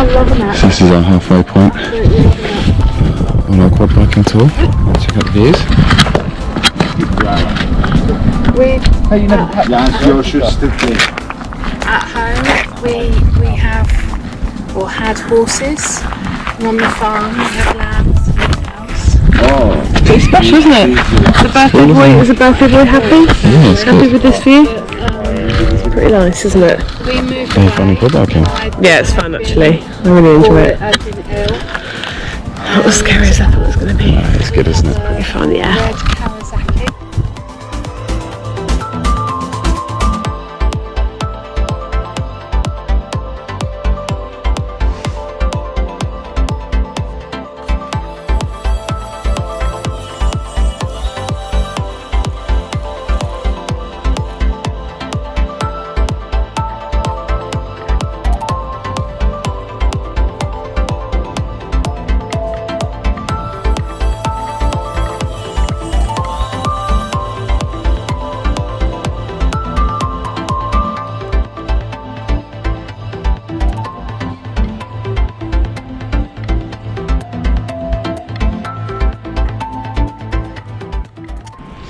I'm loving it. So this is our halfway point on our quad biking tour. Check out the views. At home we have or had horses, and on the farm we have lambs and cows. Oh, It's special, isn't it? The birthday boy, is the birthday boy happy? yeah, it's Happy good. with this view? It's pretty nice, isn't it? We moved Very funny quad biking. Yeah, it's fun actually. I really enjoy it. Not as scary as I thought it was going to be. It's good, isn't it? Pretty fun, yeah.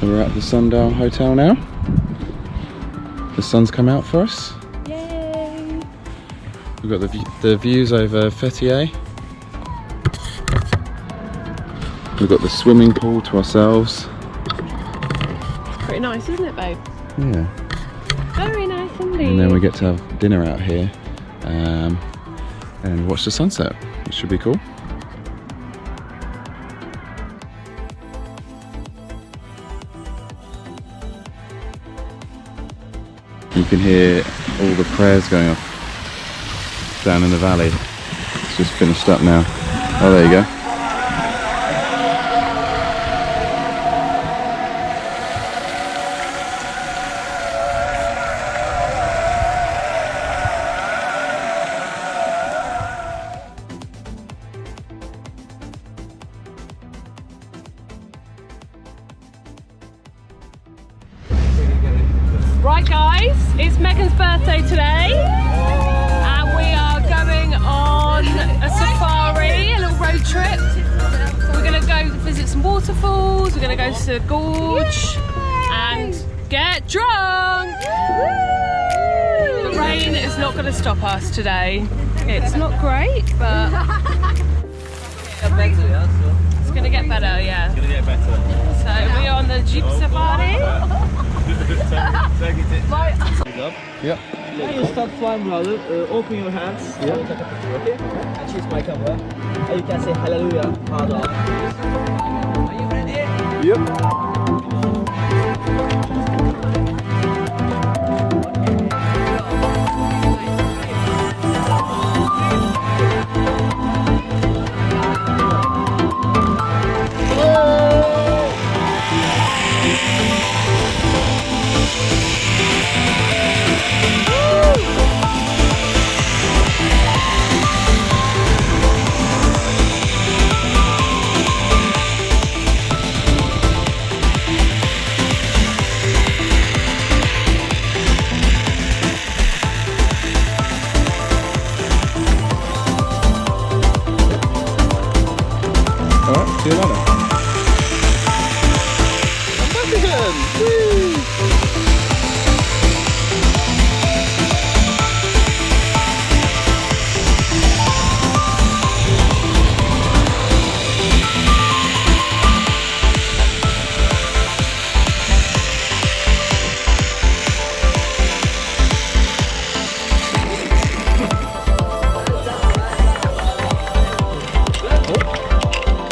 So we're at the Sundial Hotel now. The sun's come out for us. Yay! We've got the views over Fethiye. We've got the swimming pool to ourselves. It's pretty nice, isn't it, babe? Yeah. Very nice indeed. And then we get to have dinner out here and watch the sunset, which should be cool. You can hear all the prayers going off down in the valley. It's just finished up now. Oh, there you go. Right guys, it's Megan's birthday today and we are going on a safari, a little road trip. We're going to go visit some waterfalls, we're going to go to the gorge and get drunk. The rain is not going to stop us today. It's not great, but it's going to get better, yeah. It's gonna get better. So we are on the Jeep Safari. Yep. When you start flying, brother, open your hands. Yeah. Okay. And choose my camera. And you can say hallelujah. Hard on. Are you ready? Yep. Alright, see you later. I'm back again! Woo!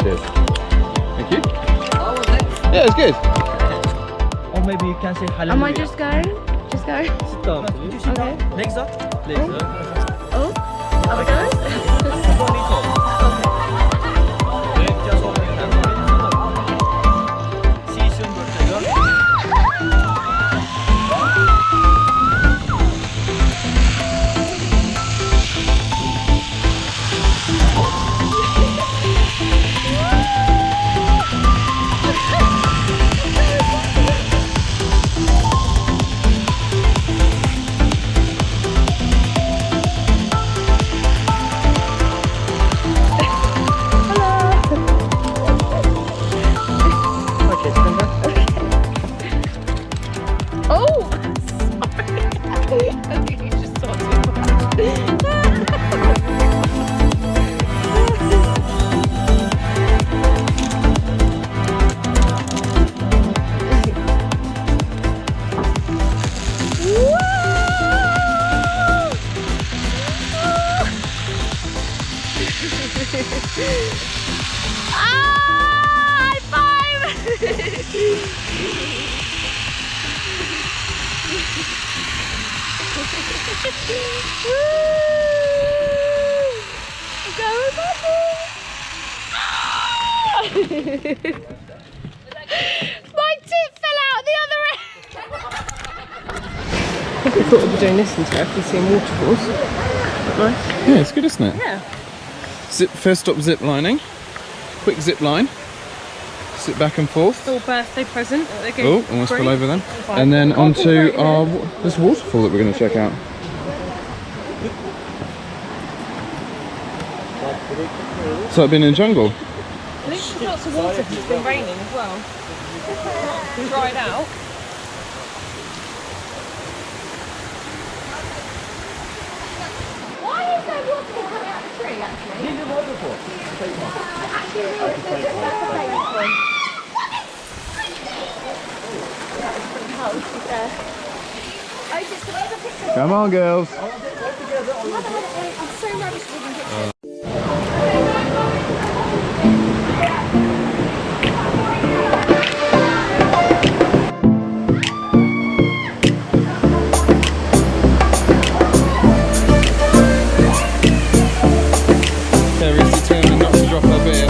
Cheers. Thank you. Yeah, it's good. Or maybe you can say hallelujah. Am I just going? Just go? Sit down, please. Sit down. Legs up. Legs up. Oh, are we going? Don't need to. Okay. Just open your hands. See you soon, birthday girl. High five! Go, my tip fell out the other end. I thought we'd be doing this in Turkey, seeing waterfalls. Nice. Yeah, it's good, isn't it? Yeah. First stop zip lining. Quick zip line. Sit back and forth. Little birthday present that they gave. Oh, almost fell over then. And then onto our this waterfall that we're going to check out. It's like being in the jungle. I think there's lots of water because it's been raining as well. It's dried out. Why is there waterfall coming out of the tree, actually? Here's your waterfall. Actually, there's a famous one. That was pretty cold, to be fair. Oh, just can I have a picture? Come on, girls. I'm so rubbish at taking pictures. Terry's determined not to drop her beer.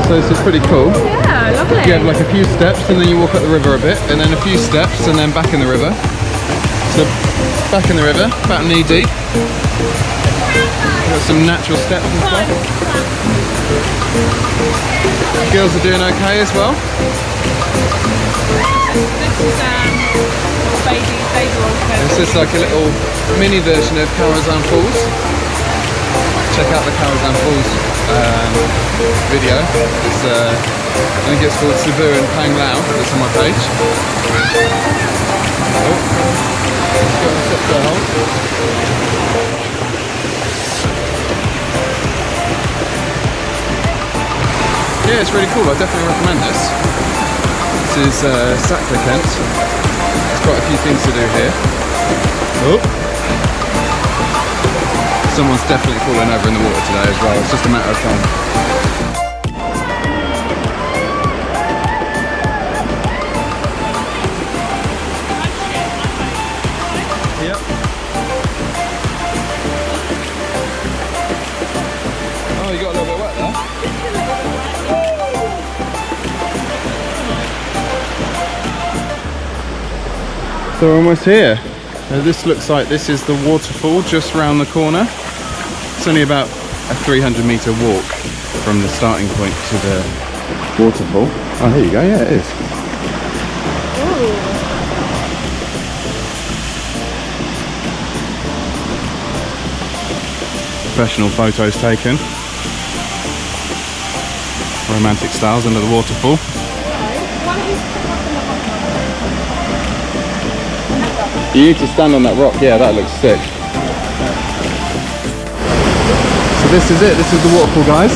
So this is pretty cool. Yeah, lovely. You have like a few steps and then you walk up the river a bit and then a few steps and then back in the river. So back in the river, about knee deep. Got some natural steps and stuff. The girls are doing okay as well. This is baby roller. This is like a little mini version of Karazhan Falls. Check out the Karazhan Falls video. It's, I think it's called Cebu and Pang Lao. It's on my page. Oh, let's go and sit there, hold. Yeah, it's really cool. I definitely recommend this. This is Saklikent. There's quite a few things to do here. Oh. Someone's definitely fallen over in the water today as well. It's just a matter of time. Yep. Oh, you got a little bit wet there. So we're almost here. This looks like this is the waterfall just round the corner. It's only about a 300-metre walk from the starting point to the waterfall. Oh, here you go. Yeah, it is. Professional photos taken. Romantic styles under the waterfall. You need to stand on that rock, yeah, that looks sick. So this is it, this is the waterfall, guys.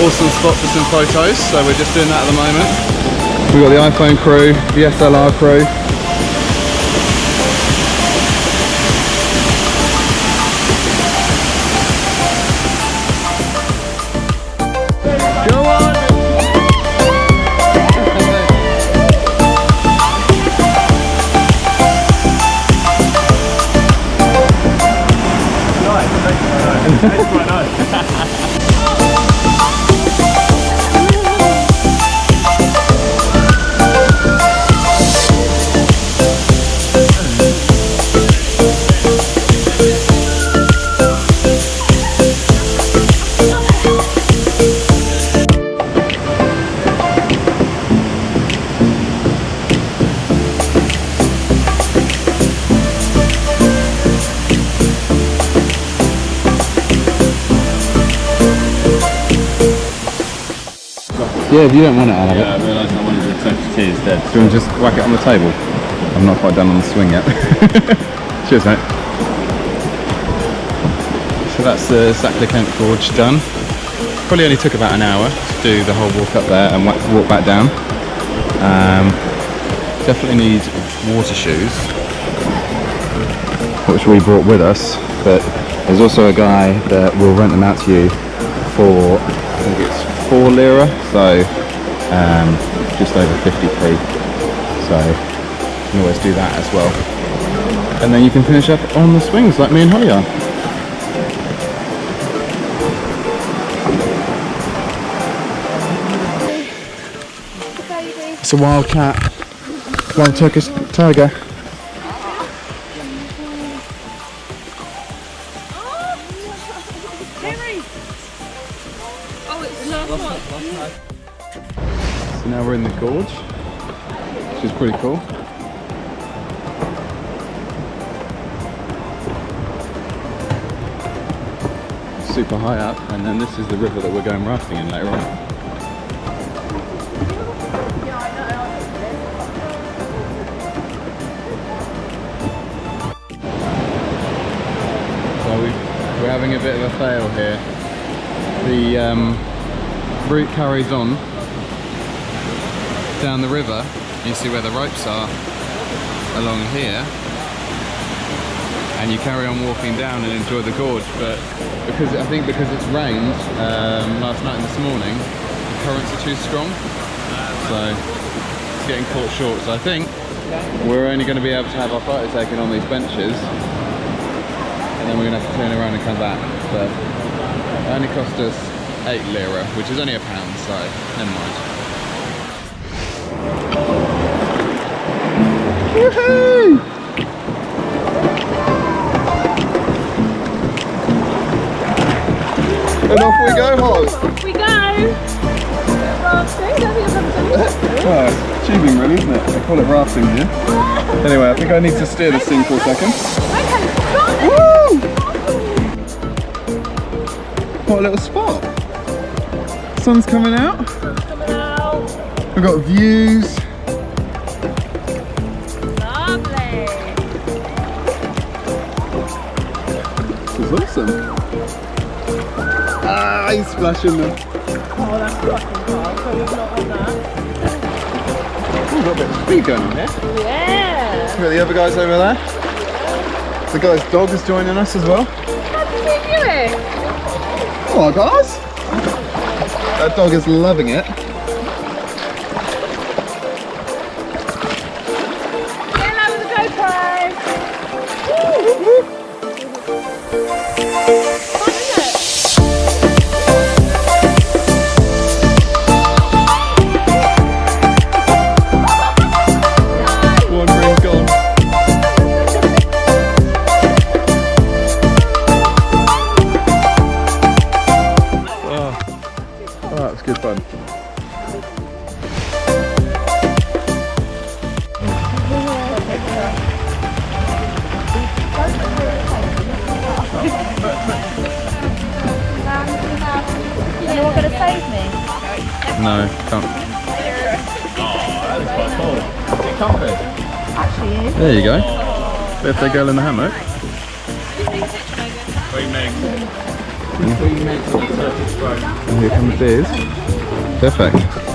Awesome spot for some photos, so we're just doing that at the moment. We've got the iPhone crew, the SLR crew. Go on! That's quite nice. Yeah, if you don't want it, I'll have it. I realised I wanted to touch tea instead. Do you want to just whack it on the table? I'm not quite done on the swing yet. Cheers, mate. So that's the Saklikent Gorge done. Probably only took about an hour to do the whole walk up there and walk back down. Definitely need water shoes, which we brought with us, but there's also a guy that will rent them out to you for, I think it's 4 lira, so just over 50p, so you can always do that as well. And then you can finish up on the swings like me and Holly are. It's a wild cat, wild Turkish tiger. So now we're in the gorge, which is pretty cool. Super high up, and then this is the river that we're going rafting in later on. We're having a bit of a fail here. The route carries on down the river. You see where the ropes are along here, and you carry on walking down and enjoy the gorge. But because it's rained last night and this morning, the currents are too strong, so it's getting caught short. So I think we're only going to be able to have our photo taken on these benches, and then we're going to have to turn around and come back. But it only cost us 8 lira, which is only £1, so never mind. Woohoo! And off we go, Hoz! Off we go! Rafting, I think I've never done it. Oh, it's tubing really, isn't it? They call it rafting here. Anyway, I think I need to steer this thing for a second. Okay, Woo! What a little spot. Sun's coming out. coming out. We've got views. Lovely. This is awesome. Ah, he's splashing them. Oh, that's fucking hard, so we've not on that. Oh, we've got a bit of speed going on here. Yeah. Look at the other guys over there. The guy's dog is joining us as well. How did you do it? Oh, guys. That dog is loving it. Get along with the GoPro. Fun, isn't it? One ring gone. Oh, that was good fun. Anyone going to save me? No, can't. Actually, is. There you go. Birthday girl in the hammock. And here comes Biz. Perfect.